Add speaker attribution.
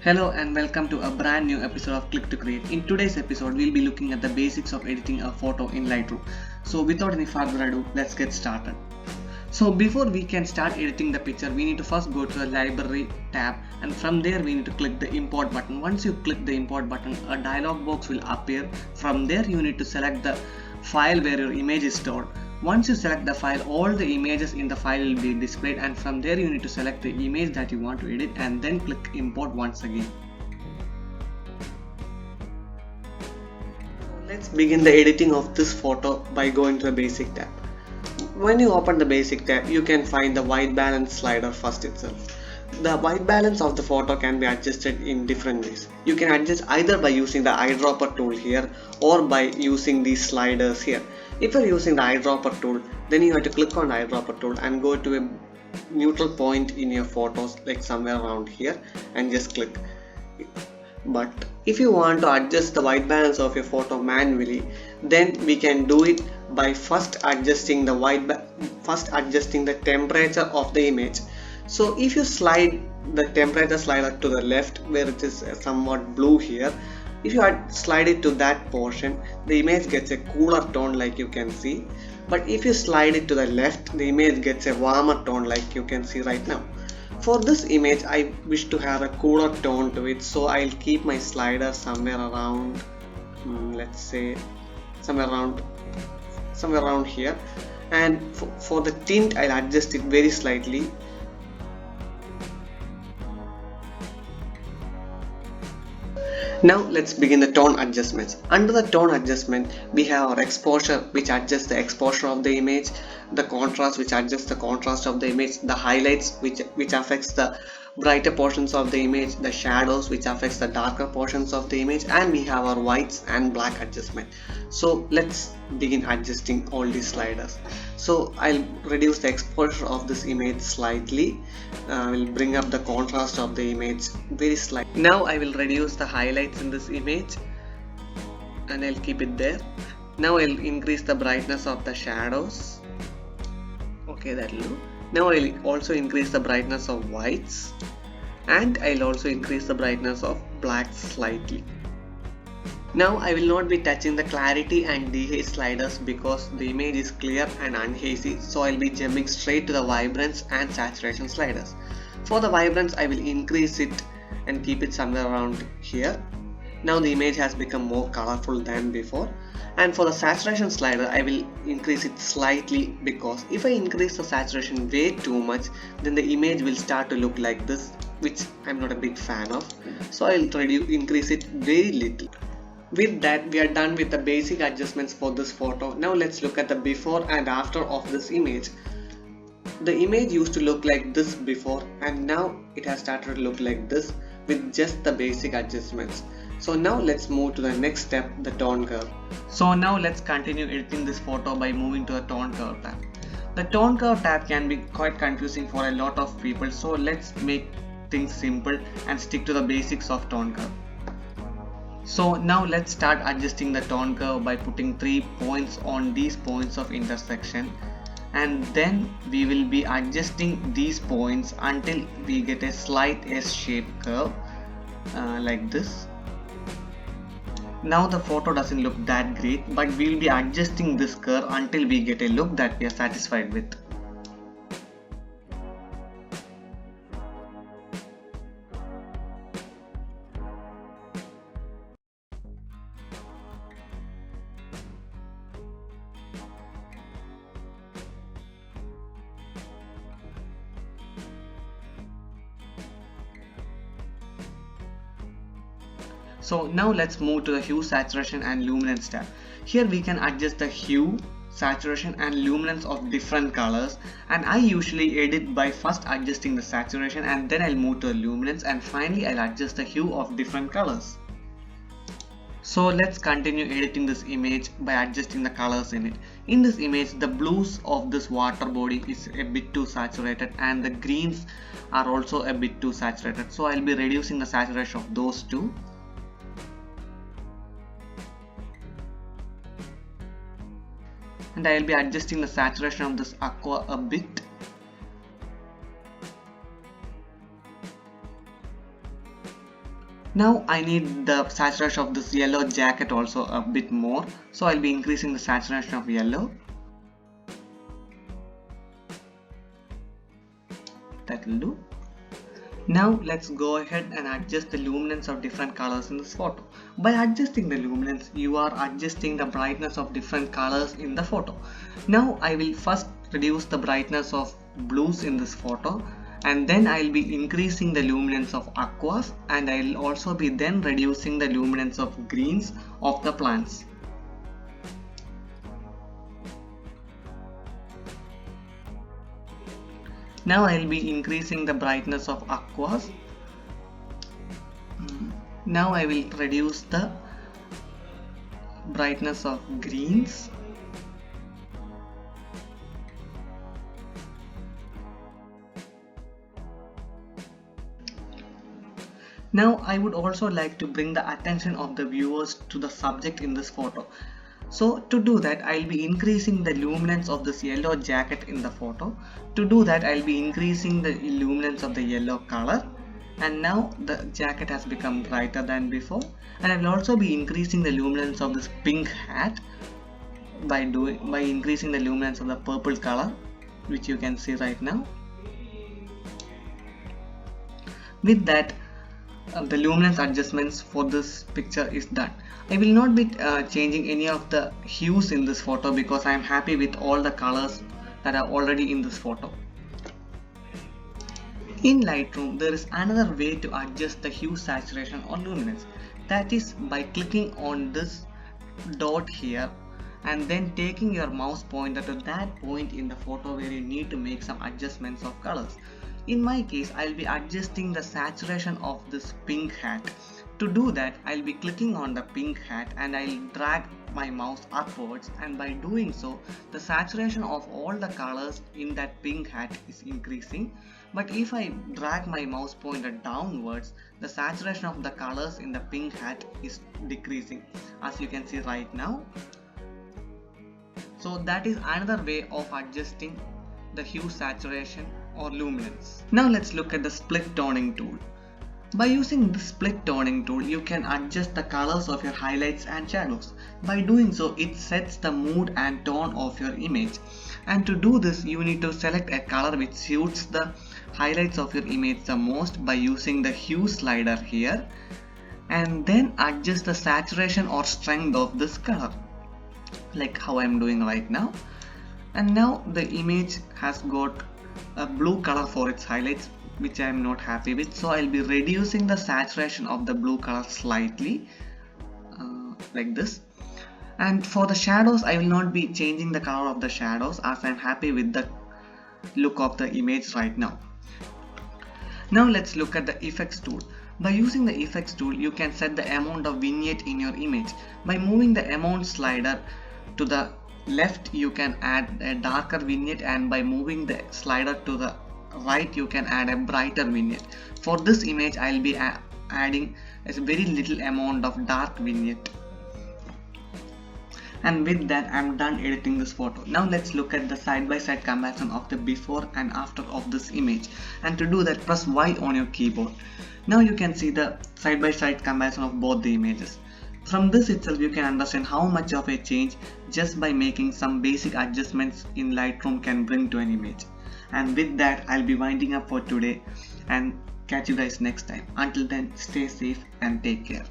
Speaker 1: Hello and welcome to a brand new episode of Click to Create. In today's episode, we'll be looking at the basics of editing a photo in Lightroom. So without any further ado, let's get started. So before we can start editing the picture, we need to first go to the library tab, and from there we need to click the import button. Once you click the import button, a dialog box will appear. From there you need to select the file where your image is stored. Once you select the file, all the images in the file will be displayed, and from there you need to select the image that you want to edit and then click import once again. Let's begin the editing of this photo by going to the basic tab. When you open the basic tab, you can find the white balance slider first itself. The white balance of the photo can be adjusted in different ways. You can adjust either by using the eyedropper tool here or by using these sliders here. If you're using the eyedropper tool, then you have to click on the eyedropper tool and go to a neutral point in your photos, like somewhere around here, and just click. But if you want to adjust the white balance of your photo manually, then we can do it by first adjusting the temperature of the image. So if you slide the temperature slider to the left, where it is somewhat blue here, if you slide it to that portion, the image gets a cooler tone like you can see. But if you slide it to the left, the image gets a warmer tone like you can see right now. For this image, I wish to have a cooler tone to it, so I'll keep my slider somewhere around, let's say somewhere around here, and for the tint I'll adjust it very slightly. Now let's begin the tone adjustments. Under the tone adjustment, we have our exposure, which adjusts the exposure of the image, the contrast, which adjusts the contrast of the image, the highlights, which affects the brighter portions of the image, the shadows, which affects the darker portions of the image, and we have our whites and black adjustment. So let's begin adjusting all these sliders. So I'll reduce the exposure of this image slightly. I will bring up the contrast of the image very slightly. Now I will reduce the highlights in this image and I'll keep it there. Now I'll increase the brightness of the shadows. Okay, that'll do. Now I'll also increase the brightness of whites, and I'll also increase the brightness of blacks slightly. Now I will not be touching the clarity and dehaze sliders because the image is clear and unhazy, so I'll be jumping straight to the vibrance and saturation sliders. For the vibrance, I will increase it and keep it somewhere around here. Now the image has become more colorful than before. And for the saturation slider, I will increase it slightly, because if I increase the saturation way too much, then the image will start to look like this, which I'm not a big fan of. So I'll try to increase it very little. With that, we are done with the basic adjustments for this photo. Now let's look at the before and after of this image. The image used to look like this before, and now it has started to look like this with just the basic adjustments. So now let's move to the next step, the tone curve. So now let's continue editing this photo by moving to the tone curve tab. The tone curve tab can be quite confusing for a lot of people, so let's make things simple and stick to the basics of tone curve. So now let's start adjusting the tone curve by putting 3 points on these points of intersection, and then we will be adjusting these points until we get a slight S-shaped curve like this. Now the photo doesn't look that great, but we will be adjusting this curve until we get a look that we are satisfied with. So now let's move to the hue, saturation and luminance tab. Here we can adjust the hue, saturation and luminance of different colors, and I usually edit by first adjusting the saturation, and then I'll move to the luminance, and finally I'll adjust the hue of different colors. So let's continue editing this image by adjusting the colors in it. In this image, the blues of this water body is a bit too saturated, and the greens are also a bit too saturated. So I'll be reducing the saturation of those two. And I will be adjusting the saturation of this aqua a bit. Now I need the saturation of this yellow jacket also a bit more, so I'll be increasing the saturation of yellow. That will do. Now let's go ahead and adjust the luminance of different colors in this photo. By adjusting the luminance, you are adjusting the brightness of different colors in the photo. Now I will first reduce the brightness of blues in this photo, and then I'll be increasing the luminance of aquas, and I'll also be then reducing the luminance of greens of the plants. Now I'll be increasing the brightness of aquas. Now I will reduce the brightness of greens. Now I would also like to bring the attention of the viewers to the subject in this photo. So to do that, I'll be increasing the luminance of this yellow jacket in the photo. To do that, I'll be increasing the luminance of the yellow color. And now the jacket has become brighter than before. And I will also be increasing the luminance of this pink hat by increasing the luminance of the purple color, which you can see right now. With that, the luminance adjustments for this picture is done. I will not be changing any of the hues in this photo because I am happy with all the colors that are already in this photo. In Lightroom, there is another way to adjust the hue, saturation or luminance. That is by clicking on this dot here and then taking your mouse pointer to that point in the photo where you need to make some adjustments of colors. In my case, I'll be adjusting the saturation of this pink hat. To do that, I'll be clicking on the pink hat and I'll drag my mouse upwards, and by doing so, the saturation of all the colors in that pink hat is increasing. But if I drag my mouse pointer downwards, the saturation of the colors in the pink hat is decreasing, as you can see right now. So that is another way of adjusting the hue, saturation or luminance. Now let's look at the split toning tool. By using the split toning tool, you can adjust the colors of your highlights and shadows. By doing so, it sets the mood and tone of your image. And to do this, you need to select a color which suits the highlights of your image the most by using the hue slider here, and then adjust the saturation or strength of this color, like how I am doing right now. And now the image has got a blue color for its highlights, which I am not happy with, so I'll be reducing the saturation of the blue color slightly, like this. And for the shadows, I will not be changing the color of the shadows as I am happy with the look of the image right now. Now let's look at the effects tool. By using the effects tool, you can set the amount of vignette in your image. By moving the amount slider to the left, you can add a darker vignette, and by moving the slider to the right, you can add a brighter vignette. For this image, I'll be adding a very little amount of dark vignette. And with that, I'm done editing this photo. Now let's look at the side-by-side comparison of the before and after of this image. And to do that, press Y on your keyboard. Now you can see the side-by-side comparison of both the images. From this itself, you can understand how much of a change just by making some basic adjustments in Lightroom can bring to an image. And with that, I'll be winding up for today and catch you guys next time. Until then, stay safe and take care.